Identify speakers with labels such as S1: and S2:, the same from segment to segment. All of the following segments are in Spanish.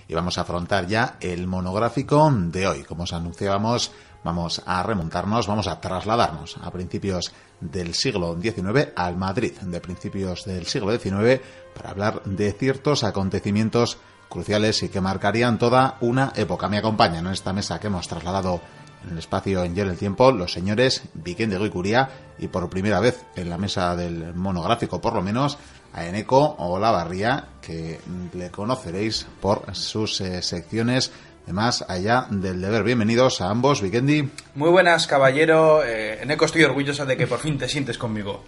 S1: y vamos a afrontar ya el monográfico de hoy. Como os anunciábamos, vamos a remontarnos, vamos a trasladarnos a principios del siglo XIX, al Madrid de principios del siglo XIX, para hablar de ciertos acontecimientos cruciales y que marcarían toda una época. Me acompañan en esta mesa que hemos trasladado en el espacio en y en el tiempo los señores Biguendi y Curia, y por primera vez en la mesa del monográfico, por lo menos, a Eneco Olavarría, que le conoceréis por sus secciones de Más Allá del Deber. Bienvenidos a ambos, Biguendi.
S2: Muy buenas, caballero. Eneco, estoy orgulloso de que por fin te sientes conmigo.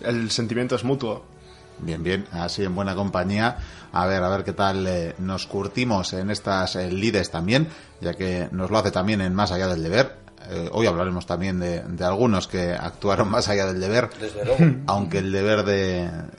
S3: El sentimiento es mutuo.
S1: Bien, bien, así en buena compañía. A ver qué tal nos curtimos en estas lides también, ya que nos lo hace también en Más Allá del Deber. Hoy hablaremos también de algunos que actuaron más allá del deber,
S2: desde luego,
S1: aunque el deber del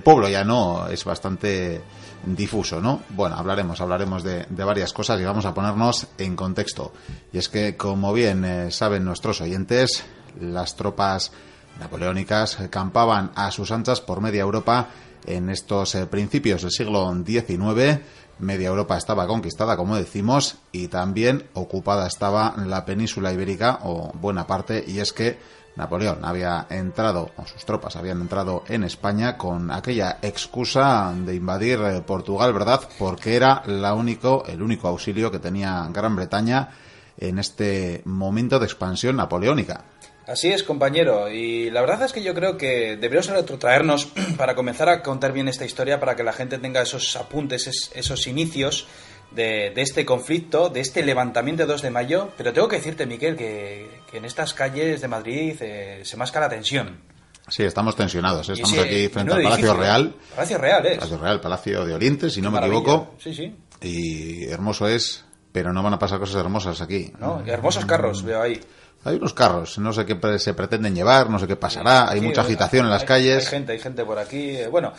S1: pueblo ya no es bastante difuso, ¿no? Bueno, hablaremos de varias cosas y vamos a ponernos en contexto. Y es que, como bien saben nuestros oyentes, las tropas napoleónicas campaban a sus anchas por media Europa en estos principios del siglo XIX. Media Europa estaba conquistada, como decimos, y también ocupada estaba la península ibérica, o buena parte, y es que Napoleón había entrado, o sus tropas habían entrado en España con aquella excusa de invadir Portugal, ¿verdad? Porque era el único auxilio que tenía Gran Bretaña en este momento de expansión napoleónica.
S2: Así es, compañero, y la verdad es que yo creo que deberíamos retrotraernos para comenzar a contar bien esta historia, para que la gente tenga esos apuntes, esos inicios de este conflicto, de este levantamiento de 2 de mayo, pero tengo que decirte, Miquel, que en estas calles de Madrid se masca la tensión.
S1: Sí, estamos tensionados, estamos aquí frente al Palacio Real.
S2: Palacio Real es.
S1: Palacio Real, Palacio de Oriente, si no me equivoco.
S2: Sí, sí.
S1: Y hermoso es, pero no van a pasar cosas hermosas aquí.
S2: No, hermosos carros veo ahí.
S1: Hay unos carros, no sé qué se pretenden llevar, no sé qué pasará, hay mucha agitación en las calles.
S2: Hay gente por aquí. Bueno,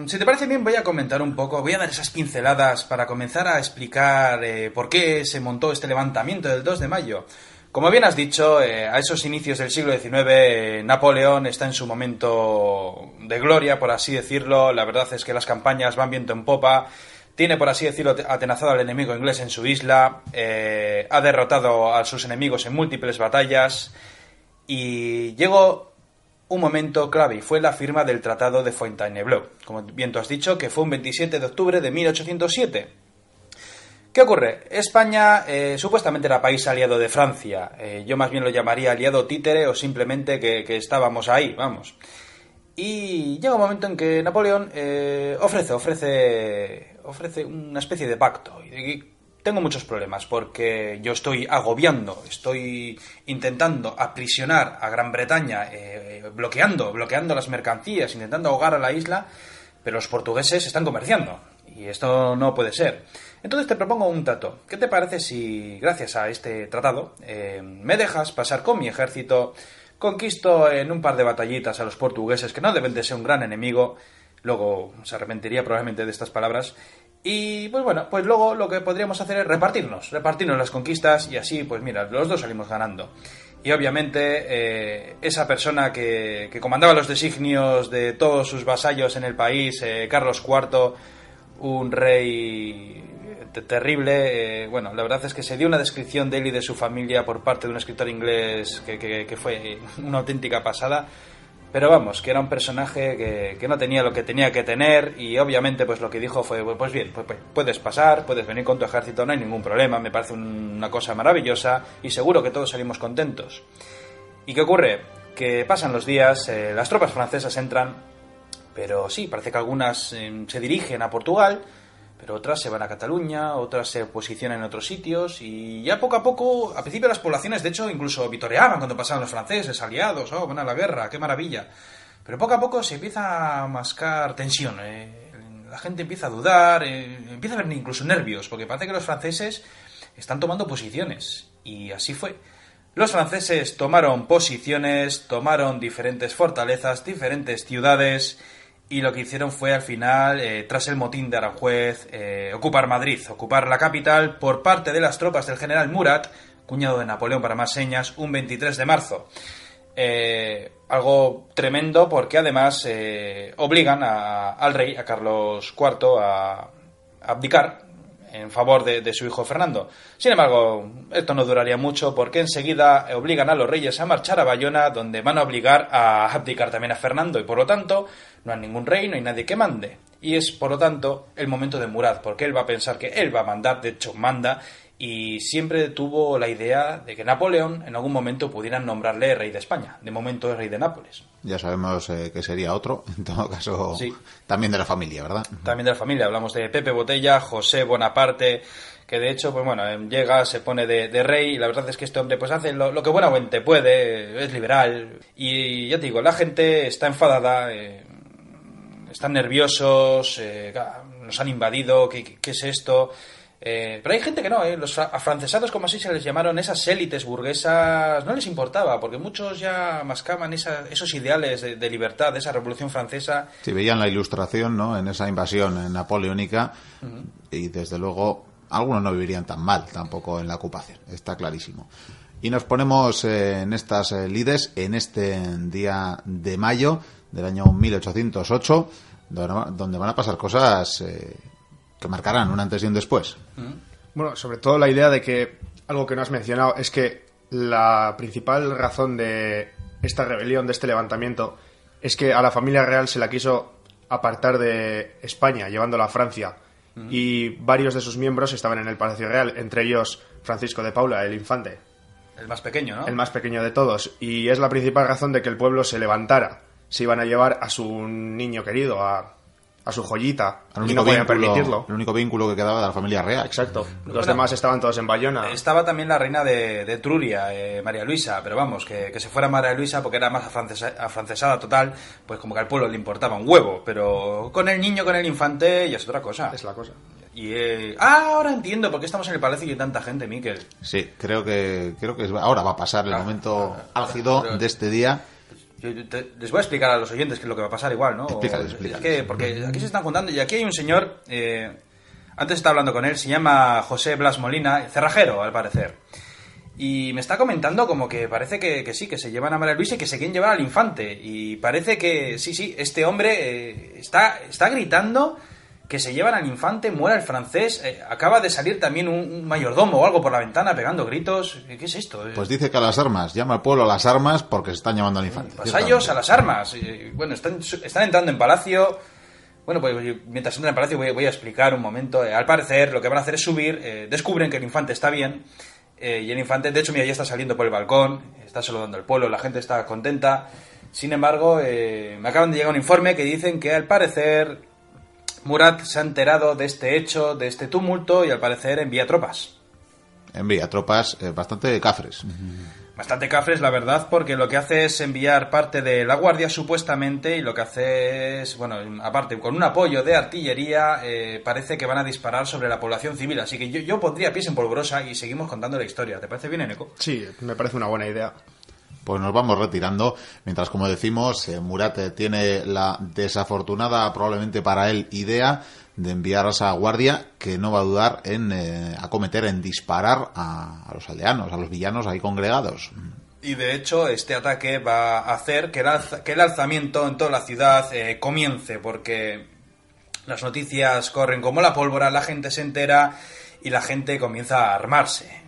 S2: si te parece bien, voy a comentar un poco, voy a dar esas pinceladas para comenzar a explicar por qué se montó este levantamiento del 2 de mayo. Como bien has dicho, a esos inicios del siglo XIX, Napoleón está en su momento de gloria, por así decirlo. La verdad es que las campañas van viento en popa. Tiene, por así decirlo, atenazado al enemigo inglés en su isla, ha derrotado a sus enemigos en múltiples batallas, y llegó un momento clave, y fue la firma del Tratado de Fontainebleau, como bien tú has dicho, que fue un 27 de octubre de 1807. ¿Qué ocurre? España supuestamente era país aliado de Francia, yo más bien lo llamaría aliado títere, o simplemente que estábamos ahí, vamos. Y llega un momento en que Napoleón ofrece una especie de pacto. Y tengo muchos problemas porque yo estoy estoy intentando aprisionar a Gran Bretaña, bloqueando las mercancías, intentando ahogar a la isla, pero los portugueses están comerciando y esto no puede ser. Entonces te propongo un trato. ¿Qué te parece si, gracias a este tratado, me dejas pasar con mi ejército? Conquisto en un par de batallitas a los portugueses, que no deben de ser un gran enemigo. Luego se arrepentiría probablemente de estas palabras. Y pues bueno, pues luego lo que podríamos hacer es repartirnos las conquistas, y así pues mira, los dos salimos ganando. Y obviamente esa persona que comandaba los designios de todos sus vasallos en el país, Carlos IV, un rey terrible, bueno, la verdad es que se dio una descripción de él y de su familia por parte de un escritor inglés que fue una auténtica pasada, pero vamos, que era un personaje que no tenía lo que tenía que tener, y obviamente pues lo que dijo fue, pues bien, pues puedes pasar, puedes venir con tu ejército, no hay ningún problema, me parece una cosa maravillosa y seguro que todos salimos contentos. ¿Y qué ocurre? Que pasan los días, las tropas francesas entran, pero sí, parece que algunas se dirigen a Portugal, pero otras se van a Cataluña, otras se posicionan en otros sitios, y ya poco a poco, a principio las poblaciones de hecho incluso vitoreaban cuando pasaban los franceses aliados, van a la guerra, qué maravilla, pero poco a poco se empieza a mascar tensión, la gente empieza a dudar, empieza a haber incluso nervios, porque parece que los franceses están tomando posiciones, y así fue. Los franceses tomaron posiciones, tomaron diferentes fortalezas, diferentes ciudades, y lo que hicieron fue al final, tras el motín de Aranjuez, ocupar Madrid, ocupar la capital por parte de las tropas del general Murat, cuñado de Napoleón para más señas, un 23 de marzo. Algo tremendo porque además obligan al rey, a Carlos IV, abdicar en favor de su hijo Fernando. Sin embargo, esto no duraría mucho porque enseguida obligan a los reyes a marchar a Bayona, donde van a obligar a abdicar también a Fernando, y por lo tanto no hay ningún rey, no hay nadie que mande. Y es, por lo tanto, el momento de Murat, porque él va a pensar que él va a mandar, de hecho manda, y siempre tuvo la idea de que Napoleón en algún momento pudieran nombrarle rey de España. De momento es rey de Nápoles.
S1: Ya sabemos que sería otro, en todo caso,
S2: sí.
S1: También de la familia, ¿verdad?
S2: También de la familia. Hablamos de Pepe Botella, José Bonaparte, que de hecho, pues bueno, llega, se pone de rey, y la verdad es que este hombre pues hace lo que buenamente puede, es liberal, y ya te digo, la gente está enfadada, están nerviosos, nos han invadido, ¿qué es esto? Pero hay gente que no, los afrancesados, como así se les llamaron, esas élites burguesas, no les importaba, porque muchos ya mascaban esos ideales de libertad, de esa revolución francesa.
S1: Sí, veían la ilustración, ¿no?, en esa invasión napoleónica, y desde luego algunos no vivirían tan mal tampoco en la ocupación, está clarísimo. Y nos ponemos en estas lides en este día de mayo del año 1808, donde van a pasar cosas que marcarán un antes y un después.
S3: Bueno, sobre todo la idea de que, algo que no has mencionado, es que la principal razón de esta rebelión, de este levantamiento, es que a la familia real se la quiso apartar de España, llevándola a Francia. Y varios de sus miembros estaban en el Palacio Real, entre ellos Francisco de Paula, el infante.
S2: El más pequeño, ¿no?
S3: El más pequeño de todos. Y es la principal razón de que el pueblo se levantara. Se iban a llevar a su niño querido, a su joyita, y no podían permitirlo.
S1: El único vínculo que quedaba de la familia real.
S3: Exacto. Los demás estaban todos en Bayona.
S2: Estaba también la reina de Etruria, María Luisa, pero vamos, que se fuera María Luisa porque era más afrancesada total, pues como que al pueblo le importaba un huevo, pero con el niño, con el infante, ya es otra cosa.
S3: Es la cosa.
S2: Y ahora entiendo por qué estamos en el palacio y hay tanta gente, Miquel.
S1: Sí, creo que ahora va a pasar el momento álgido de este día.
S2: Les voy a explicar a los oyentes qué es lo que va a pasar igual, ¿no?
S1: Explícales.
S2: Es que, porque aquí se están juntando y aquí hay un señor, antes estaba hablando con él, se llama José Blas Molina, cerrajero al parecer, y me está comentando como que parece que sí, que se llevan a María Luisa y que se quieren llevar al infante, y parece que sí, este hombre está gritando que se llevan al infante, muera el francés, acaba de salir también un mayordomo o algo por la ventana pegando gritos. ¿Qué es esto?
S1: Pues dice que a las armas, llama al pueblo a las armas porque se están llamando al infante.
S2: Vasallos a las armas. Bueno, están entrando en palacio. Bueno, pues mientras entran en palacio voy a explicar un momento. Al parecer lo que van a hacer es subir, descubren que el infante está bien, y el infante, de hecho, mira, ya está saliendo por el balcón, está saludando al pueblo, la gente está contenta. Sin embargo, me acaban de llegar un informe que dicen que al parecer Murat se ha enterado de este hecho, de este tumulto, y al parecer envía tropas.
S1: Envía tropas bastante cafres.
S2: Bastante cafres, la verdad, porque lo que hace es enviar parte de la guardia, supuestamente, y lo que hace es, bueno, aparte, con un apoyo de artillería, parece que van a disparar sobre la población civil. Así que yo pondría pies en polvorosa y seguimos contando la historia. ¿Te parece bien, Eneco?
S3: Sí, me parece una buena idea.
S1: Pues nos vamos retirando, mientras, como decimos, Murat tiene la desafortunada, probablemente para él, idea de enviar a esa guardia, que no va a dudar en acometer, en disparar a los aldeanos, a los villanos ahí congregados.
S2: Y de hecho este ataque va a hacer que el alzamiento en toda la ciudad comience, porque las noticias corren como la pólvora, la gente se entera y la gente comienza a armarse.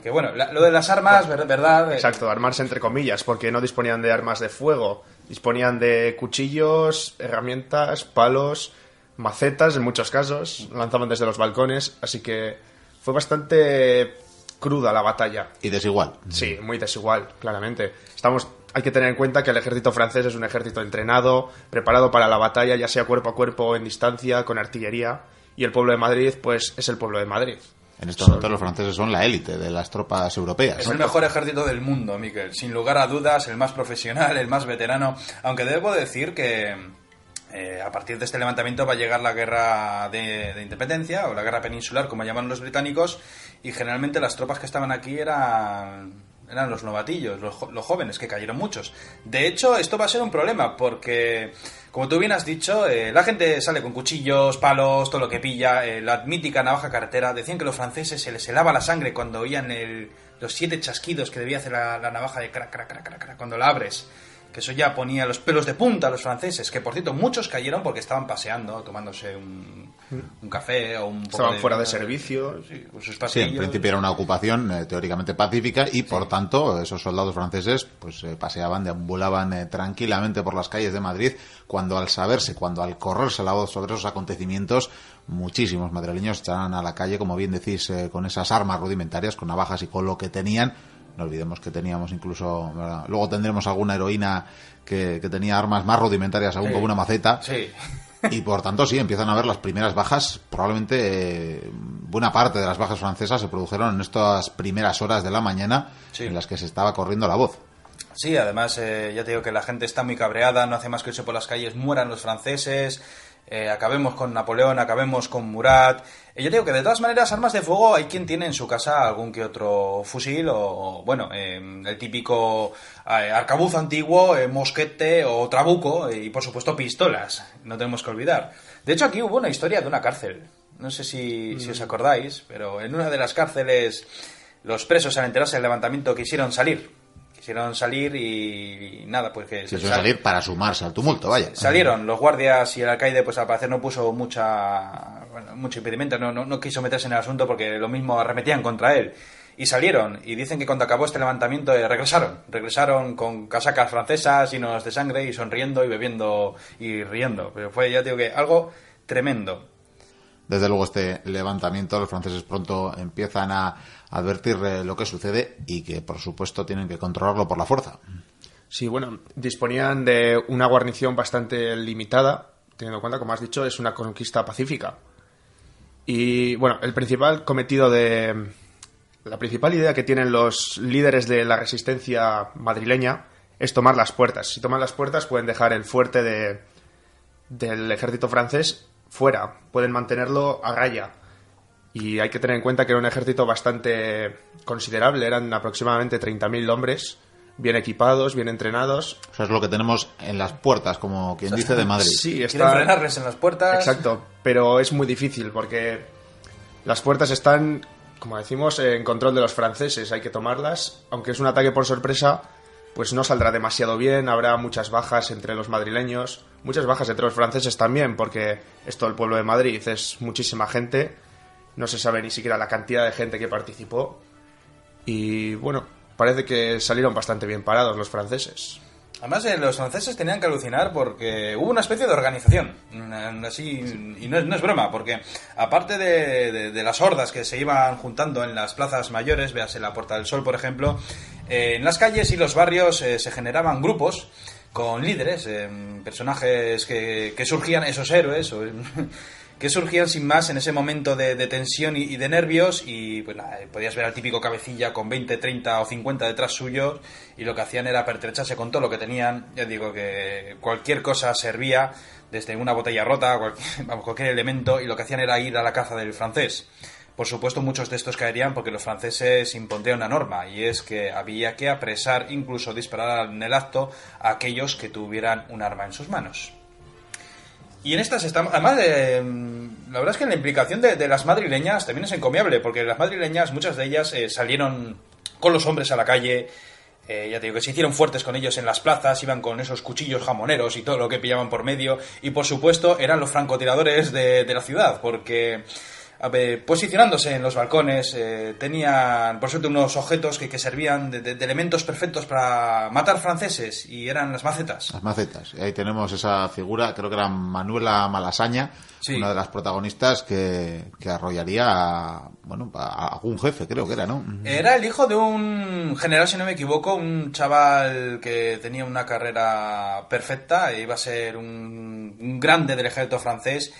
S2: Que bueno, lo de las armas, ¿verdad?
S3: Exacto, armarse entre comillas, porque no disponían de armas de fuego, disponían de cuchillos, herramientas, palos, macetas en muchos casos, lanzaban desde los balcones, así que fue bastante cruda la batalla.
S1: Y desigual.
S3: Sí, muy desigual, claramente. Hay que tener en cuenta que el ejército francés es un ejército entrenado, preparado para la batalla, ya sea cuerpo a cuerpo o en distancia, con artillería, y el pueblo de Madrid, pues, es el pueblo de Madrid.
S1: En estos momentos los franceses son la élite de las tropas europeas.
S2: Es el mejor ejército del mundo, Miquel. Sin lugar a dudas, el más profesional, el más veterano. Aunque debo decir que a partir de este levantamiento va a llegar la guerra de independencia, o la guerra peninsular, como llaman los británicos, y generalmente las tropas que estaban aquí eran los novatillos, los jóvenes, que cayeron muchos. De hecho, esto va a ser un problema, porque, como tú bien has dicho, la gente sale con cuchillos, palos, todo lo que pilla, la mítica navaja carretera. Decían que a los franceses se les helaba la sangre cuando oían los 7 chasquidos que debía hacer la navaja de crac, crac, crac, crac, crac, cuando la abres. que eso ya ponía los pelos de punta a los franceses, que por cierto muchos cayeron porque estaban paseando, tomándose un café o un poco
S3: estaban fuera de servicio.
S2: Sí, con sus
S1: Sí,
S2: pasillos.
S1: en principio era una ocupación teóricamente pacífica y por tanto esos soldados franceses pues paseaban, deambulaban tranquilamente por las calles de Madrid cuando al correrse la voz sobre esos acontecimientos muchísimos madrileños echaban a la calle, como bien decís, con esas armas rudimentarias, con navajas y con lo que tenían. No olvidemos que teníamos incluso, ¿verdad? Luego tendremos alguna heroína que tenía armas más rudimentarias aún, como una maceta.
S2: Sí.
S1: Y por tanto sí, empiezan a ver las primeras bajas. Probablemente buena parte de las bajas francesas se produjeron en estas primeras horas de la mañana,
S2: sí,
S1: en las que se estaba corriendo la voz.
S2: Sí, además ya te digo que la gente está muy cabreada, no hace más que irse por las calles, mueran los franceses, acabemos con Napoleón, acabemos con Murat. Yo te digo que de todas maneras armas de fuego hay quien tiene en su casa algún que otro fusil o bueno, el típico arcabuz antiguo, mosquete o trabuco y por supuesto pistolas, no tenemos que olvidar. De hecho aquí hubo una historia de una cárcel, no sé si os acordáis, pero en una de las cárceles los presos al enterarse del levantamiento quisieron salir y nada, pues que...
S1: Quisieron salir para sumarse al tumulto, vaya.
S2: Salieron los guardias y el alcaide, pues al parecer no puso mucho impedimento, no quiso meterse en el asunto porque lo mismo arremetían contra él. Y salieron, y dicen que cuando acabó este levantamiento regresaron con casacas francesas llenos de sangre y sonriendo y bebiendo y riendo. Pero fue, ya te digo que algo tremendo.
S1: Desde luego este levantamiento los franceses pronto empiezan a advertir lo que sucede y que por supuesto tienen que controlarlo por la fuerza.
S3: Sí, bueno, disponían de una guarnición bastante limitada, teniendo en cuenta, como has dicho, es una conquista pacífica. Y bueno, la principal idea que tienen los líderes de la resistencia madrileña es tomar las puertas. Si toman las puertas pueden dejar el fuerte del ejército francés fuera, pueden mantenerlo a raya. Y hay que tener en cuenta que era un ejército bastante considerable, eran aproximadamente 30.000 hombres, bien equipados, bien entrenados.
S1: Eso es lo que tenemos en las puertas, como quien dice, de Madrid.
S3: Sí,
S2: quieren frenarles en las puertas.
S3: Exacto, pero es muy difícil porque las puertas están, como decimos, en control de los franceses, hay que tomarlas, aunque es un ataque por sorpresa, pues no saldrá demasiado bien, habrá muchas bajas entre los madrileños, muchas bajas entre los franceses también, porque es todo el pueblo de Madrid, es muchísima gente, no se sabe ni siquiera la cantidad de gente que participó, y bueno, parece que salieron bastante bien parados los franceses.
S2: Además, los franceses tenían que alucinar porque hubo una especie de organización, así, y no es broma, porque aparte de las hordas que se iban juntando en las plazas mayores, véase la Puerta del Sol, por ejemplo, en las calles y los barrios se generaban grupos con líderes, personajes que surgían, esos héroes, que surgían sin más en ese momento de tensión y de nervios y pues nada, podías ver al típico cabecilla con 20, 30 o 50 detrás suyos y lo que hacían era pertrecharse con todo lo que tenían. Ya digo que cualquier cosa servía, desde una botella rota, cualquier elemento, y lo que hacían era ir a la caza del francés. Por supuesto, muchos de estos caerían porque los franceses impondrían una norma, y es que había que apresar, incluso disparar en el acto, a aquellos que tuvieran un arma en sus manos. Y en estas estamos... Además, la verdad es que la implicación de las madrileñas también es encomiable, porque las madrileñas, muchas de ellas salieron con los hombres a la calle, ya te digo que se hicieron fuertes con ellos en las plazas, iban con esos cuchillos jamoneros y todo lo que pillaban por medio, y por supuesto eran los francotiradores de la ciudad, porque... posicionándose en los balcones tenían por suerte unos objetos que servían de elementos perfectos para matar franceses, y eran las macetas.
S1: Las macetas, y ahí tenemos esa figura, creo que era Manuela Malasaña, sí, una de las protagonistas que arrollaría a algún jefe, creo que era, ¿no?
S2: Era el hijo de un general, si no me equivoco, un chaval que tenía una carrera perfecta, iba a ser un grande del ejército francés.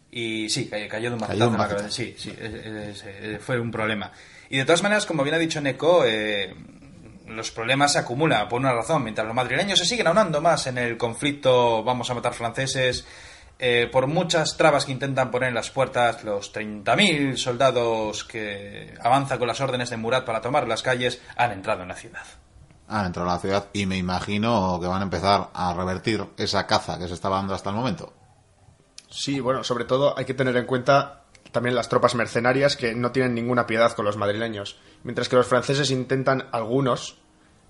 S2: Y sí, cayó de un macetazo en la cabeza. Sí, fue un problema. Y de todas maneras, como bien ha dicho Neko, los problemas se acumulan por una razón. Mientras los madrileños se siguen aunando más en el conflicto, vamos a matar franceses, por muchas trabas que intentan poner en las puertas, los 30.000 soldados que avanzan con las órdenes de Murat para tomar las calles han entrado en la ciudad.
S1: Han entrado en la ciudad y me imagino que van a empezar a revertir esa caza que se estaba dando hasta el momento.
S3: Sí, bueno, sobre todo hay que tener en cuenta también las tropas mercenarias que no tienen ninguna piedad con los madrileños. Mientras que los franceses intentan, algunos,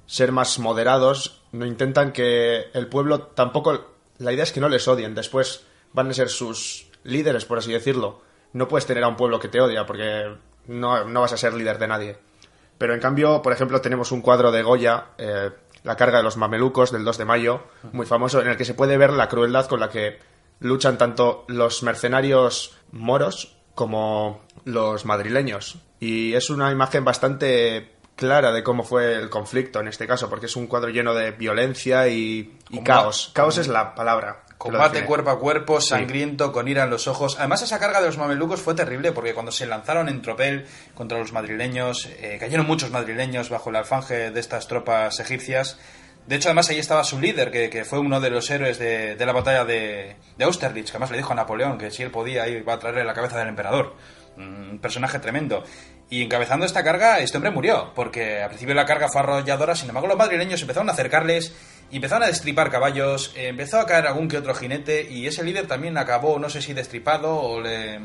S3: ser más moderados, no intentan que el pueblo tampoco... La idea es que no les odien, después van a ser sus líderes, por así decirlo. No puedes tener a un pueblo que te odia, porque no vas a ser líder de nadie. Pero en cambio, por ejemplo, tenemos un cuadro de Goya, La carga de los mamelucos, del 2 de mayo, muy famoso, en el que se puede ver la crueldad con la que luchan tanto los mercenarios moros como los madrileños. Y es una imagen bastante clara de cómo fue el conflicto en este caso, porque es un cuadro lleno de violencia y caos. Caos es la palabra.
S2: Combate cuerpo a cuerpo, sangriento, con ira en los ojos. Además, esa carga de los mamelucos fue terrible porque cuando se lanzaron en tropel contra los madrileños, cayeron muchos madrileños bajo el alfanje de estas tropas egipcias. De hecho, además, ahí estaba su líder, que fue uno de los héroes de la batalla de Austerlitz, que además le dijo a Napoleón que si él podía iba a traerle la cabeza del emperador. Un personaje tremendo. Y encabezando esta carga, este hombre murió, porque al principio la carga fue arrolladora, sin embargo los madrileños empezaron a acercarles, y empezaron a destripar caballos, empezó a caer algún que otro jinete, y ese líder también acabó, no sé si destripado o le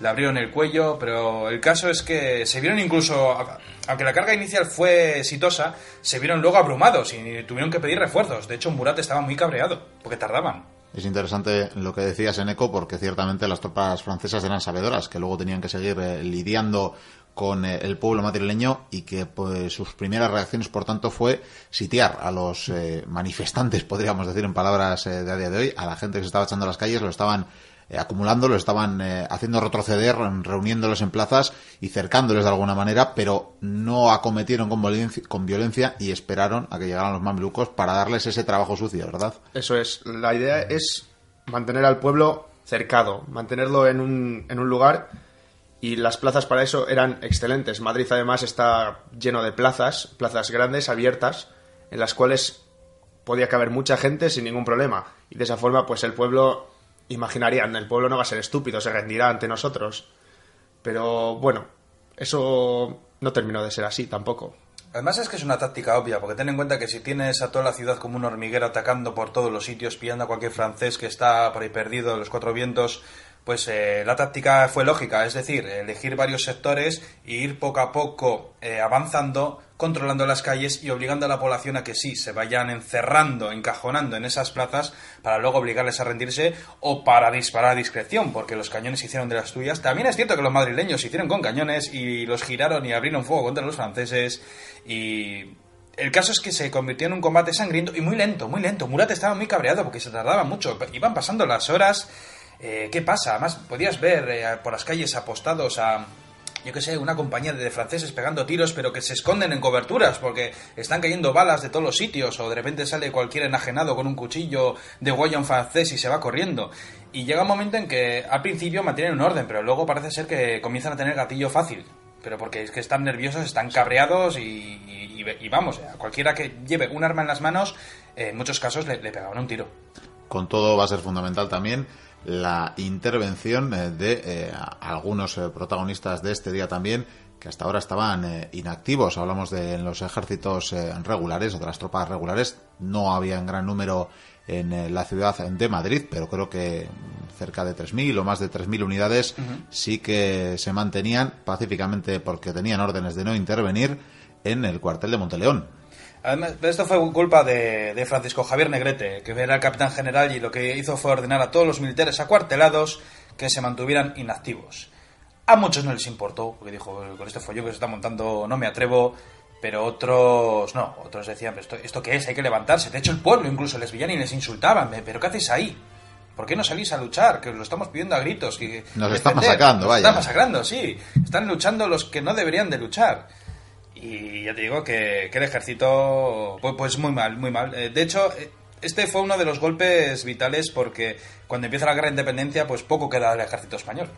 S2: abrieron el cuello, pero el caso es que se vieron incluso, aunque la carga inicial fue exitosa, se vieron luego abrumados y tuvieron que pedir refuerzos. De hecho, Murat estaba muy cabreado, porque tardaban.
S1: Es interesante lo que decías, Eneco, porque ciertamente las tropas francesas eran sabedoras, que luego tenían que seguir lidiando con el pueblo madrileño y que pues sus primeras reacciones, por tanto, fue sitiar a los manifestantes, podríamos decir en palabras de a día de hoy, a la gente que se estaba echando a las calles, lo estaban acumulando, lo estaban haciendo retroceder, reuniéndolos en plazas y cercándoles de alguna manera, pero no acometieron con violencia y esperaron a que llegaran los mamelucos para darles ese trabajo sucio, ¿verdad?
S3: Eso es. La idea es mantener al pueblo cercado, mantenerlo en un lugar, y las plazas para eso eran excelentes. Madrid además está lleno de plazas grandes, abiertas, en las cuales podía caber mucha gente sin ningún problema. Y de esa forma, pues el pueblo, imaginarían, el pueblo no va a ser estúpido, se rendirá ante nosotros. Pero bueno, eso no terminó de ser así tampoco.
S2: Además es que es una táctica obvia, porque ten en cuenta que si tienes a toda la ciudad como un hormiguero atacando por todos los sitios, pillando a cualquier francés que está por ahí perdido de los cuatro vientos, pues la táctica fue lógica, es decir, elegir varios sectores e ir poco a poco avanzando, controlando las calles y obligando a la población a que sí, se vayan encerrando, encajonando en esas plazas para luego obligarles a rendirse o para disparar a discreción, porque los cañones hicieron de las tuyas. También es cierto que los madrileños se hicieron con cañones y los giraron y abrieron fuego contra los franceses, y el caso es que se convirtió en un combate sangriento y muy lento, muy lento. Murat estaba muy cabreado porque se tardaba mucho, iban pasando las horas. ¿Qué pasa? Además, podías ver por las calles apostados a, yo qué sé, una compañía de franceses pegando tiros, pero que se esconden en coberturas porque están cayendo balas de todos los sitios, o de repente sale cualquier enajenado con un cuchillo de Goya francés y se va corriendo. Y llega un momento en que al principio mantienen un orden, pero luego parece ser que comienzan a tener gatillo fácil. Pero porque es que están nerviosos, están cabreados y vamos, a cualquiera que lleve un arma en las manos, en muchos casos le pegaban un tiro.
S1: Con todo va a ser fundamental también la intervención de algunos protagonistas de este día también, que hasta ahora estaban inactivos. Hablamos de los ejércitos regulares o de las tropas regulares. No había en gran número en la ciudad de Madrid, pero creo que cerca de 3.000 o más de 3.000 unidades sí que se mantenían pacíficamente porque tenían órdenes de no intervenir en el cuartel de Monteleón.
S2: Además, esto fue culpa de Francisco Javier Negrete, que era el capitán general, y lo que hizo fue ordenar a todos los militares acuartelados que se mantuvieran inactivos. A muchos no les importó, porque dijo, con este follón que se está montando no me atrevo, pero otros no, otros decían, ¿esto qué es? Hay que levantarse. De hecho, el pueblo incluso les veían y les insultaban, ¿pero qué hacéis ahí? ¿Por qué no salís a luchar? Que os lo estamos pidiendo a gritos. Que
S1: nos están masacrando, vaya.
S2: Nos están masacrando, sí. Están luchando los que no deberían de luchar. Y ya te digo que el ejército, pues muy mal, muy mal. De hecho, este fue uno de los golpes vitales porque cuando empieza la guerra de independencia, pues poco queda del ejército español.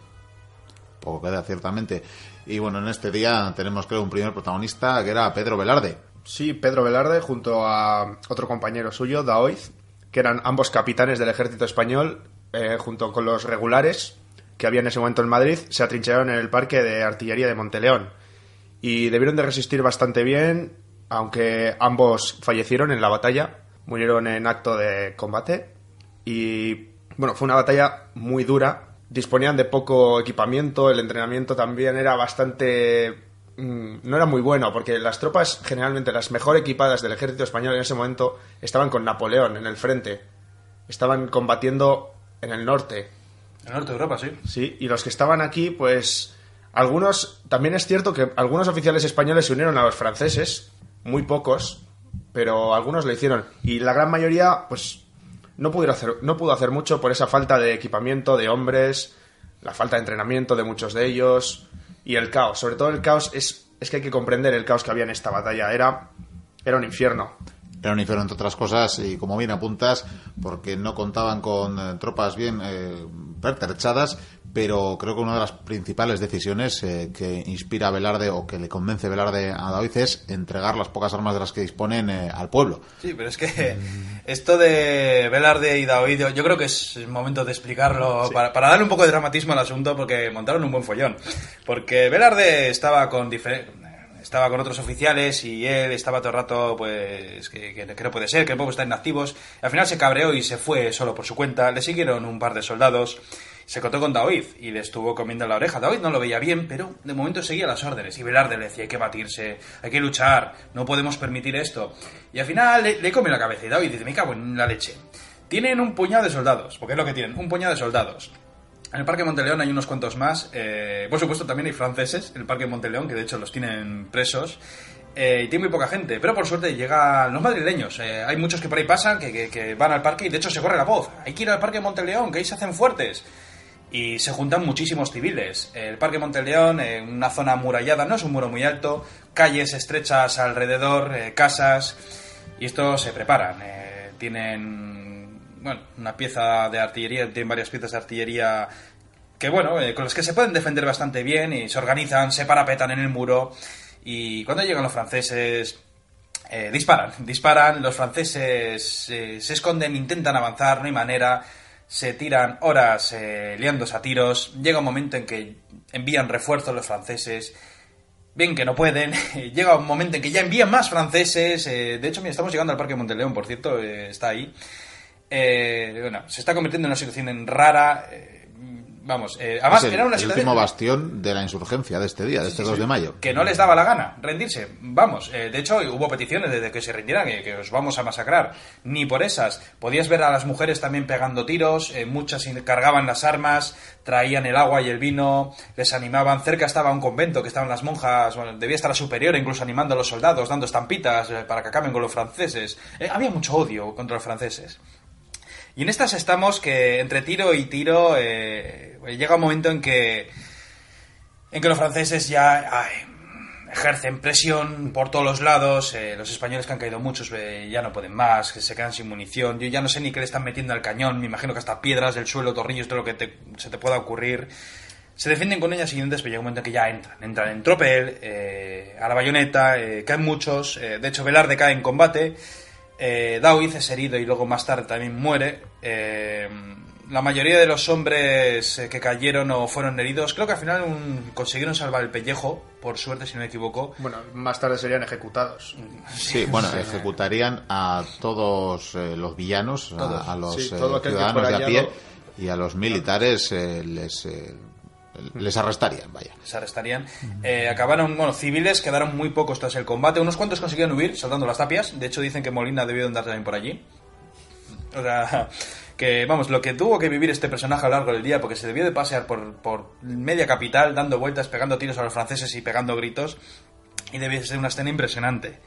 S1: Poco queda, ciertamente. Y bueno, en este día tenemos, creo, un primer protagonista, que era Pedro Velarde.
S3: Sí, Pedro Velarde, junto a otro compañero suyo, Daoiz, que eran ambos capitanes del ejército español, junto con los regulares que había en ese momento en Madrid, se atrincheraron en el parque de artillería de Monteleón. Y debieron de resistir bastante bien, aunque ambos fallecieron en la batalla, murieron en acto de combate. Y bueno, fue una batalla muy dura, disponían de poco equipamiento, el entrenamiento también era bastante no era muy bueno, porque las tropas, generalmente las mejor equipadas del ejército español en ese momento, estaban con Napoleón en el frente. Estaban combatiendo en el norte.
S2: En el norte de Europa, sí.
S3: Sí, y los que estaban aquí, pues... Algunos... También es cierto que algunos oficiales españoles se unieron a los franceses, muy pocos, pero algunos lo hicieron. Y la gran mayoría, pues... No pudo hacer mucho por esa falta de equipamiento, de hombres, la falta de entrenamiento de muchos de ellos y el caos. Sobre todo el caos es que hay que comprender el caos que había en esta batalla. Era un infierno.
S1: Era un infierno, entre otras cosas, y como bien apuntas, porque no contaban con tropas bien pertrechadas, pero creo que una de las principales decisiones que inspira a Velarde, o que le convence a Velarde a Daoiz, es entregar las pocas armas de las que disponen al pueblo.
S2: Sí, pero es que esto de Velarde y Daoiz, yo creo que es el momento de explicarlo, sí, para darle un poco de dramatismo al asunto, porque montaron un buen follón. Porque Velarde estaba con otros oficiales y él estaba todo el rato, pues, que no puede ser, que no podemos estar inactivos. Al final se cabreó y se fue solo por su cuenta. Le siguieron un par de soldados. Se contó con Daoiz y le estuvo comiendo la oreja. Daoiz no lo veía bien, pero de momento seguía las órdenes. Y Velarde le decía, hay que batirse, hay que luchar, no podemos permitir esto. Y al final le comió la cabeza y Daoiz dice, me cago en la leche. Tienen un puñado de soldados, porque es lo que tienen, un puñado de soldados. En el Parque Monteleón hay unos cuantos más. Por supuesto, también hay franceses en el Parque Monteleón, que de hecho los tienen presos. Y tiene muy poca gente, pero por suerte llegan los madrileños. Hay muchos que por ahí pasan, que van al parque y de hecho se corre la voz. Hay que ir al Parque Monteleón, que ahí se hacen fuertes. Y se juntan muchísimos civiles. El Parque Monteleón, una zona amurallada, no es un muro muy alto, calles estrechas alrededor, casas, y estos se preparan. Tienen, bueno, una pieza de artillería, tienen varias piezas de artillería que, bueno, con las que se pueden defender bastante bien, y se organizan, se parapetan en el muro, y cuando llegan los franceses... disparan, los franceses se esconden, intentan avanzar, no hay manera, se tiran horas liándose a tiros. Llega un momento en que envían refuerzos los franceses, ven que no pueden, llega un momento en que ya envían más franceses, de hecho mira, estamos llegando al Parque Monteleón, por cierto, está ahí. Bueno, se está convirtiendo en una situación rara. Además
S1: es
S2: era una
S1: el
S2: situación...
S1: último bastión de la insurgencia de este día, de este 2 de mayo.
S2: Que no les daba la gana rendirse. De hecho, hubo peticiones de que se rindieran, que os vamos a masacrar. Ni por esas. Podías ver a las mujeres también pegando tiros, muchas cargaban las armas, traían el agua y el vino, les animaban. Cerca estaba un convento, que estaban las monjas, bueno, debía estar la superiora incluso animando a los soldados, dando estampitas para que acaben con los franceses. Había mucho odio contra los franceses. Y en estas estamos, que entre tiro y tiro llega un momento en que los franceses ya ejercen presión por todos los lados. Los españoles, que han caído muchos, ya no pueden más, que se quedan sin munición. Yo ya no sé ni qué le están metiendo al cañón, me imagino que hasta piedras del suelo, tornillos, todo lo que se te pueda ocurrir. Se defienden con ellas siguientes, pero llega un momento en que ya entran en tropel, a la bayoneta, caen muchos. De hecho, Velarde cae en combate. Daoiz es herido y luego más tarde también muere. La mayoría de los hombres que cayeron o fueron heridos, creo que al final consiguieron salvar el pellejo, por suerte, si no me equivoco.
S3: Bueno, más tarde serían ejecutados.
S1: Sí, bueno, ejecutarían a todos los villanos, a los ciudadanos de a pie, y a los militares les arrestarían, vaya. Les
S2: arrestarían. Acabaron, civiles, quedaron muy pocos tras el combate. Unos cuantos consiguieron huir saltando las tapias. De hecho, dicen que Molina debió de andar también por allí. O sea, que, lo que tuvo que vivir este personaje a lo largo del día, porque se debió de pasear por media capital, dando vueltas, pegando tiros a los franceses y pegando gritos. Y debió ser una escena impresionante.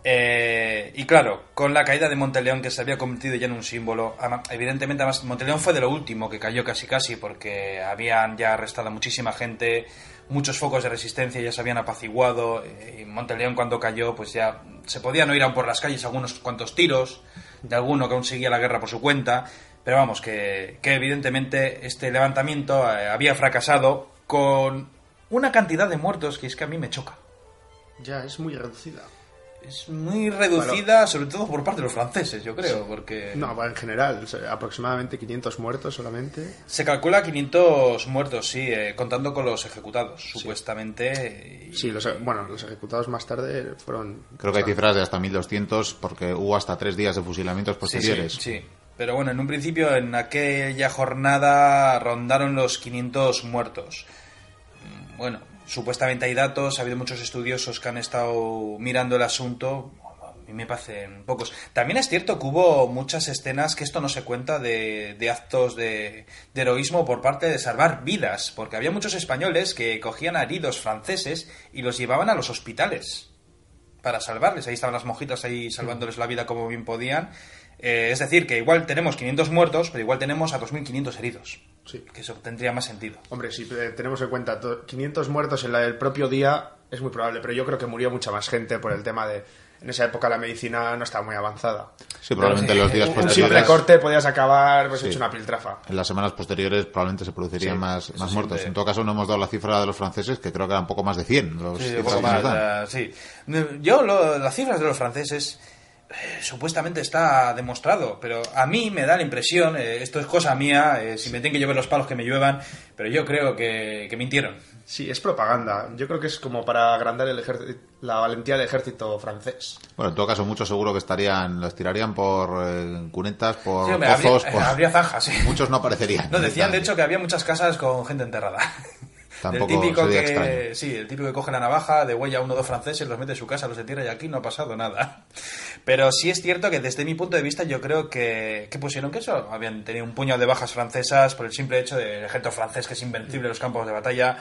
S2: Y claro, con la caída de Monteleón, que se había convertido ya en un símbolo, evidentemente, además, Monteleón fue de lo último que cayó casi, porque habían ya arrestado a muchísima gente, muchos focos de resistencia ya se habían apaciguado, y Monteleón, cuando cayó, pues ya se podían oír aún por las calles algunos cuantos tiros de alguno que aún seguía la guerra por su cuenta, pero que evidentemente este levantamiento había fracasado, con una cantidad de muertos que es que a mí me choca.
S3: Ya, es muy reducida.
S2: Es muy reducida, sobre todo por parte de los franceses, yo creo, porque...
S3: No, en general, aproximadamente 500 muertos solamente.
S2: Se calcula 500 muertos, sí, contando con los ejecutados, sí, supuestamente.
S3: Sí, los ejecutados más tarde fueron...
S1: Creo que hay cifras de hasta 1200, porque hubo hasta 3 días de fusilamientos posteriores.
S2: Sí. Pero bueno, en un principio, en aquella jornada, rondaron los 500 muertos. bueno, supuestamente hay datos, ha habido muchos estudiosos que han estado mirando el asunto. A mí me parecen pocos. También es cierto que hubo muchas escenas, que esto no se cuenta, de actos de heroísmo por parte de salvar vidas, porque había muchos españoles que cogían a heridos franceses y los llevaban a los hospitales para salvarles. Ahí estaban las monjitas ahí salvándoles la vida como bien podían. Es decir, que igual tenemos 500 muertos, pero igual tenemos a 2.500 heridos.
S3: Sí.
S2: Que eso tendría más sentido.
S3: Hombre, si tenemos en cuenta 500 muertos en el propio día, es muy probable, pero yo creo que murió mucha más gente por el tema de... En esa época la medicina no estaba muy avanzada.
S1: Sí, probablemente en los días
S3: Un
S1: posteriores...
S3: simple corte podías acabar pues,
S1: Sí.
S3: hecho una piltrafa.
S1: En las semanas posteriores probablemente se producirían más muertos.
S2: siempre.
S1: En todo caso, no hemos dado la cifra de los franceses, que creo que eran poco más de 100. Los
S2: Sí, un
S1: cifras
S2: poco
S1: que nos
S2: más,
S1: dan.
S2: sí. Las cifras de los franceses supuestamente está demostrado, pero a mí me da la impresión, esto es cosa mía, si me tienen que llover los palos que me lluevan, pero yo creo que mintieron.
S3: Sí, es propaganda. Yo creo que es como para agrandar la valentía del ejército francés.
S1: Bueno, en todo caso, muchos seguro que los tirarían por cunetas, por
S2: Sí, hombre,
S1: pozos,
S2: habría zanjas, sí.
S1: muchos no aparecerían.
S2: No, decían de hecho que había muchas casas con gente enterrada.
S1: Tampoco
S2: el típico
S1: sería
S2: que,
S1: extraño.
S2: sí, el típico que coge la navaja, degüella a uno o dos franceses, los mete en su casa, los entierra y aquí no ha pasado nada. Pero sí es cierto que desde mi punto de vista yo creo que pusieron que eso, habían tenido un puñado de bajas francesas por el simple hecho del ejército francés que es invencible en los campos de batalla,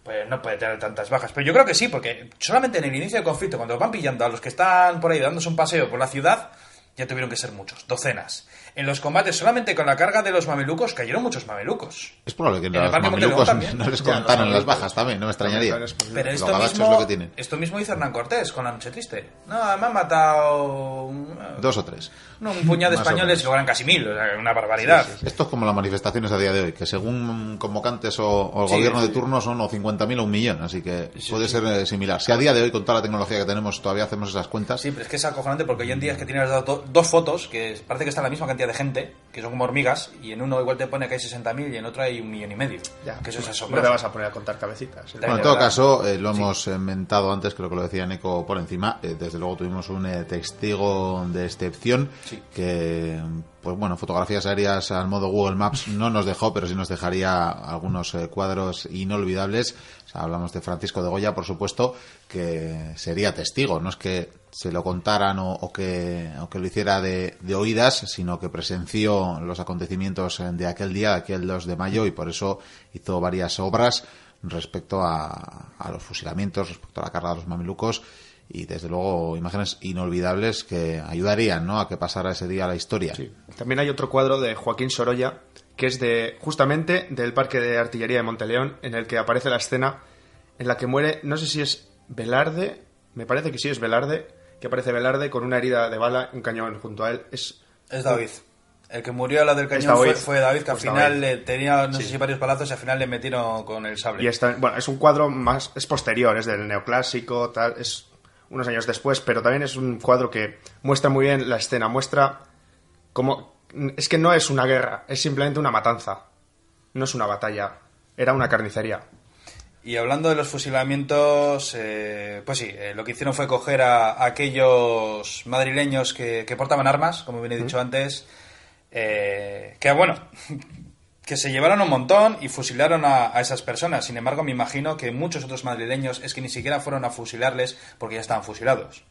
S2: pues no puede tener tantas bajas. Pero yo creo que sí, porque solamente en el inicio del conflicto, cuando van pillando a los que están por ahí dándose un paseo por la ciudad, ya tuvieron que ser muchos, docenas. En los combates, solamente con la carga de los mamelucos, cayeron muchos mamelucos.
S1: Es probable que
S2: En el
S1: los
S2: Parque Montelegón
S1: mamelucos
S2: también.
S1: no les
S3: Ya,
S1: contaran
S3: los
S1: las
S3: mamelucos.
S1: bajas también, no me extrañaría.
S3: Pero
S2: Pero
S1: Los gabachos es lo que tienen.
S2: esto mismo hizo Hernán Cortés con la Noche Triste. No, me han matado
S1: 2 o 3.
S2: un puñado de
S1: Más o
S2: españoles
S1: menos.
S2: que cobran casi 1.000, o sea, una barbaridad.
S1: Esto es como las manifestaciones a día de hoy, que según convocantes o el
S2: Sí,
S1: gobierno de
S2: sí.
S1: turno son o 50.000 o 1.000.000, así que puede ser similar. Si a día de hoy, con toda la tecnología que tenemos, todavía hacemos esas cuentas,
S2: Sí, pero es que es acojonante porque hoy en día es que tienes dos fotos que parece que está la misma cantidad de gente, que son como hormigas, y en uno igual te pone que hay 60.000 y en otro hay 1,5 millones.
S3: Ya,
S2: Que eso es
S3: no
S2: asombroso.
S3: te vas a poner a contar cabecitas.
S1: bueno, en todo caso, lo hemos mentado antes, creo que lo decía Neko por encima. Desde luego tuvimos un testigo de excepción
S2: Sí.
S1: que, pues bueno, fotografías aéreas al modo Google Maps no nos dejó, pero sí nos dejaría algunos cuadros inolvidables. O sea, hablamos de Francisco de Goya, por supuesto, que sería testigo. No es que se lo contaran o que lo hiciera de oídas, sino que presenció los acontecimientos de aquel día, aquel 2 de mayo, y por eso hizo varias obras respecto a los fusilamientos, respecto a la carga de los mamelucos, y desde luego imágenes inolvidables que ayudarían, ¿no?, a que pasara ese día a la historia.
S3: Sí. También hay otro cuadro de Joaquín Sorolla, que es justamente del Parque de Artillería de Monteleón, en el que aparece la escena en la que muere, no sé si es Velarde, me parece que sí es Velarde, que aparece Velarde con una herida de bala, un cañón junto a él.
S2: Es David. El que murió a la del
S3: Es
S2: cañón
S3: David.
S2: fue David, que al
S3: Pues
S2: final
S3: David.
S2: le tenía, no sé
S3: Sí.
S2: si varios palazos, y al final le metieron con el sable.
S3: Y bueno, es un cuadro más, es posterior, es del neoclásico, tal, es unos años después, pero también es un cuadro que muestra muy bien la escena, muestra como, es que no es una guerra, es simplemente una matanza, no es una batalla, era una carnicería.
S2: Y hablando de los fusilamientos, pues sí, lo que hicieron fue coger a aquellos madrileños que portaban armas, como bien he dicho antes, que bueno, que se llevaron un montón y fusilaron a esas personas. Sin embargo, me imagino que muchos otros madrileños es que ni siquiera fueron a fusilarles porque ya estaban fusilados.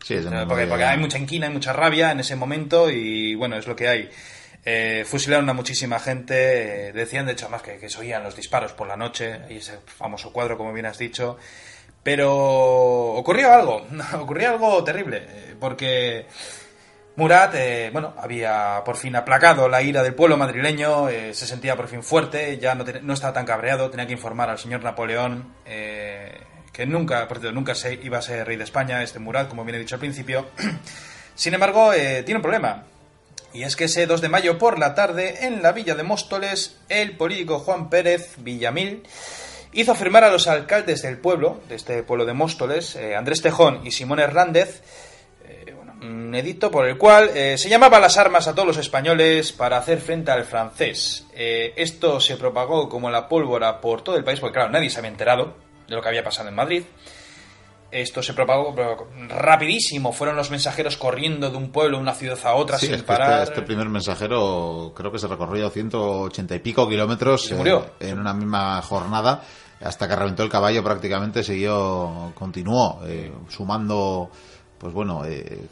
S1: Sí, es de
S2: Porque hay mucha inquina, hay mucha rabia en ese momento y bueno, es lo que hay. Fusilaron a muchísima gente, decían de hecho más que se oían los disparos por la noche, y ese famoso cuadro como bien has dicho, pero ocurrió algo terrible, porque Murat, había por fin aplacado la ira del pueblo madrileño, se sentía por fin fuerte, ya no estaba tan cabreado, tenía que informar al señor Napoleón que nunca iba a ser rey de España, Murat, como bien he dicho al principio. Sin embargo, tiene un problema. Y es que ese 2 de mayo por la tarde, en la villa de Móstoles, el político Juan Pérez Villamil hizo firmar a los alcaldes del pueblo, de este pueblo de Móstoles, Andrés Tejón y Simón Hernández, un edicto por el cual se llamaba a las armas a todos los españoles para hacer frente al francés. Esto se propagó como la pólvora por todo el país, porque claro, nadie se había enterado de lo que había pasado en Madrid. Esto se propagó pero rapidísimo, fueron los mensajeros corriendo de un pueblo, de una ciudad a otra
S1: Sí,
S2: sin
S1: es que
S2: parar.
S1: este primer mensajero creo que se recorrió 180 y pico kilómetros
S2: Y se murió.
S1: en una misma jornada. hasta que reventó el caballo prácticamente continuó sumando, pues bueno,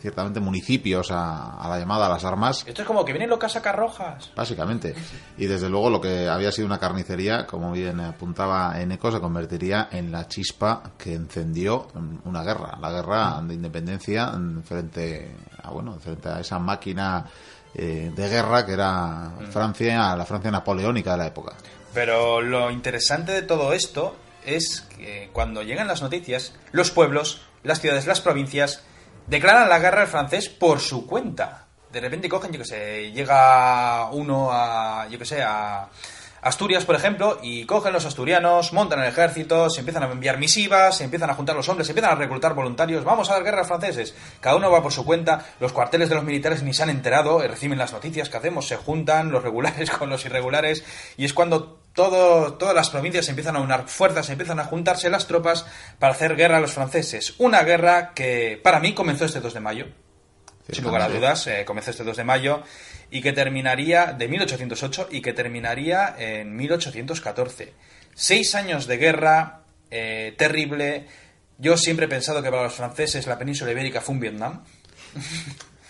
S1: ciertamente municipios a la llamada a las armas.
S2: Esto es como que vienen los casacarrojas.
S1: Básicamente. Y desde luego lo que había sido una carnicería, como bien apuntaba Eneco, se convertiría en la chispa que encendió una guerra. La guerra de independencia frente a esa máquina de guerra que era Francia, la Francia napoleónica de la época.
S2: Pero lo interesante de todo esto es que cuando llegan las noticias, los pueblos, las ciudades, las provincias declaran la guerra al francés por su cuenta. De repente cogen, llega uno a Asturias, por ejemplo, y cogen los asturianos, montan el ejército, se empiezan a enviar misivas, se empiezan a juntar los hombres, se empiezan a reclutar voluntarios, vamos a dar guerra a los franceses. Cada uno va por su cuenta, los cuarteles de los militares ni se han enterado, reciben las noticias, ¿qué hacemos? Se juntan los regulares con los irregulares, y es cuando todas las provincias empiezan a unar fuerzas, empiezan a juntarse las tropas para hacer guerra a los franceses. Una guerra que para mí comenzó este 2 de mayo. Sin lugar a dudas, comenzó este 2 de mayo y que terminaría de 1808 y que terminaría en 1814. 6 años de guerra terrible. Yo siempre he pensado que para los franceses la península ibérica fue un Vietnam.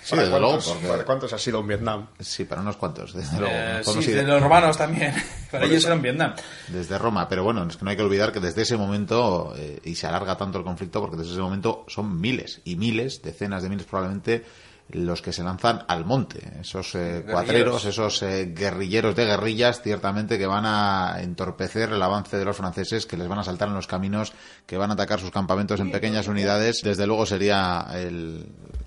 S1: Sí, desde luego.
S3: ¿Para cuántos ha sido un Vietnam?
S1: Sí, para unos cuantos, desde luego.
S2: Sí, de los romanos también. Para ellos era un Vietnam.
S1: Desde Roma, pero bueno, es que no hay que olvidar que desde ese momento, y se alarga tanto el conflicto, porque desde ese momento son miles y miles, decenas de miles probablemente, los que se lanzan al monte, esos cuatreros, esos guerrilleros de guerrillas, ciertamente, que van a entorpecer el avance de los franceses, que les van a saltar en los caminos, que van a atacar sus campamentos en pequeñas unidades. Desde luego sería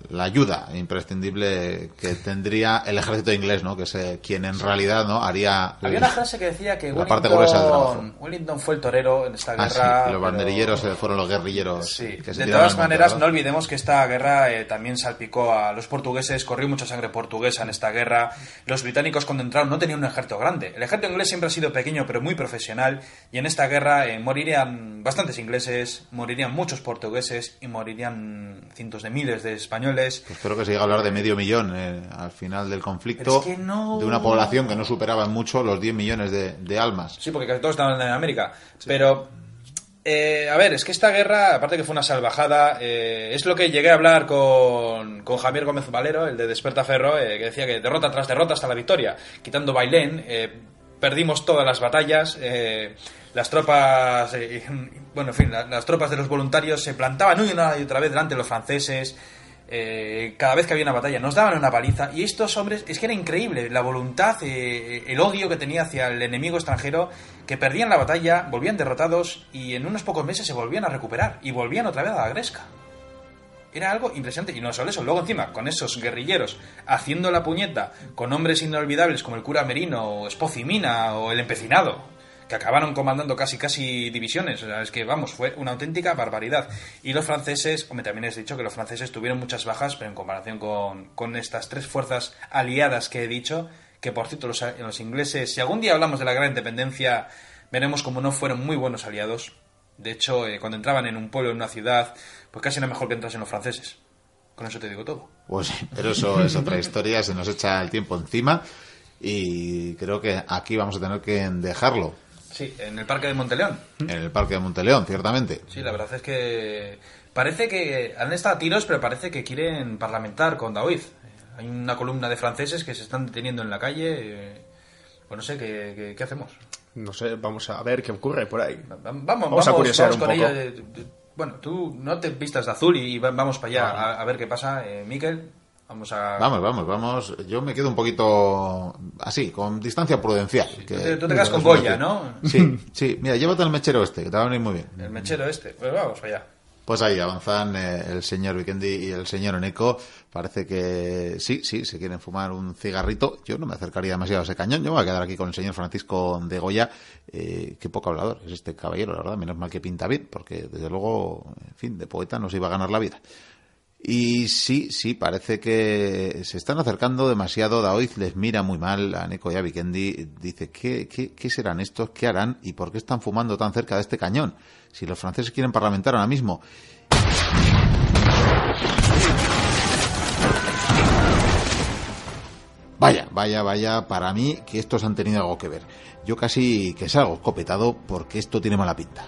S1: la ayuda imprescindible que tendría el ejército inglés, ¿no? Que es quien en realidad, ¿no? haría
S2: había una frase que decía que
S1: la parte gruesa del trabajo.
S2: Wellington fue el torero en esta guerra.
S1: Sí, los banderilleros fueron los guerrilleros.
S2: Sí.
S1: Que se
S2: de todas maneras,
S1: monte,
S2: no olvidemos que esta guerra también salpicó a los portugueses, corrió mucha sangre portuguesa en esta guerra. Los británicos, cuando entraron, no tenían un ejército grande. El ejército inglés siempre ha sido pequeño pero muy profesional, y en esta guerra morirían bastantes ingleses, morirían muchos portugueses y morirían cientos de miles de españoles.
S1: Pues creo que se llega a hablar de medio millón al final del conflicto,
S2: es que no...
S1: de una población que no superaba en mucho los 10 millones de almas.
S2: Sí, porque casi todos estaban en América. Sí. Pero a ver, es que esta guerra, aparte que fue una salvajada, es lo que llegué a hablar con Javier Gómez Valero, el de Despertaferro, que decía que derrota tras derrota hasta la victoria. Quitando Bailén, perdimos todas las batallas, las tropas, bueno, en fin, las tropas de los voluntarios se plantaban una y otra vez delante de los franceses. Cada vez que había una batalla nos daban una paliza, y estos hombres, es que era increíble la voluntad, el odio que tenía hacia el enemigo extranjero, que perdían la batalla, volvían derrotados y en unos pocos meses se volvían a recuperar y volvían otra vez a la gresca. Era algo impresionante, y no solo eso, luego encima con esos guerrilleros haciendo la puñeta con hombres inolvidables como el cura Merino o Espocimina o el Empecinado, que acabaron comandando casi divisiones. O sea, es que, vamos, fue una auténtica barbaridad. Y los franceses, también he dicho que los franceses tuvieron muchas bajas, pero en comparación con estas tres fuerzas aliadas que he dicho, que por cierto los ingleses, si algún día hablamos de la Gran Independencia, veremos como no fueron muy buenos aliados. De hecho, cuando entraban en un pueblo, en una ciudad, pues casi era mejor que entrasen los franceses. Con eso te digo todo.
S1: Pues sí, pero eso es otra historia, se nos echa el tiempo encima y creo que aquí vamos a tener que dejarlo.
S2: Sí, en el Parque de Monteleón.
S1: En el Parque de Monteleón, ciertamente.
S2: Sí, la verdad es que parece que han estado a tiros, pero parece que quieren parlamentar con Daoiz. Hay una columna de franceses que se están deteniendo en la calle. Pues no sé, ¿qué hacemos?
S3: No sé, vamos a ver qué ocurre por ahí.
S2: Vamos
S3: a curiosear un
S2: con
S3: poco.
S2: ella. Bueno, tú no te vistas de azul y vamos para allá a ver qué pasa. Miquel, vamos.
S1: Yo me quedo un poquito así, con distancia prudencial.
S2: Sí, tú te quedas con Goya, ¿no?
S1: Sí. Mira, llévate el mechero este, que te va a venir muy bien.
S2: El mechero este, pues vamos para allá.
S1: Pues ahí avanzan el señor Vikendi y el señor Eneco. Parece que sí, se quieren fumar un cigarrito. Yo no me acercaría demasiado a ese cañón. Yo me voy a quedar aquí con el señor Francisco de Goya. Qué poco hablador es este caballero, la verdad. Menos mal que pinta bien, porque desde luego, en fin, de poeta no se iba a ganar la vida. Y sí, parece que se están acercando demasiado. Daoiz les mira muy mal a Eneco y a Vikendi. Dice, ¿qué serán estos? ¿Qué harán? ¿Y por qué están fumando tan cerca de este cañón? Si los franceses quieren parlamentar ahora mismo. Vaya, para mí que estos han tenido algo que ver. Yo casi que salgo copetado porque esto tiene mala pinta.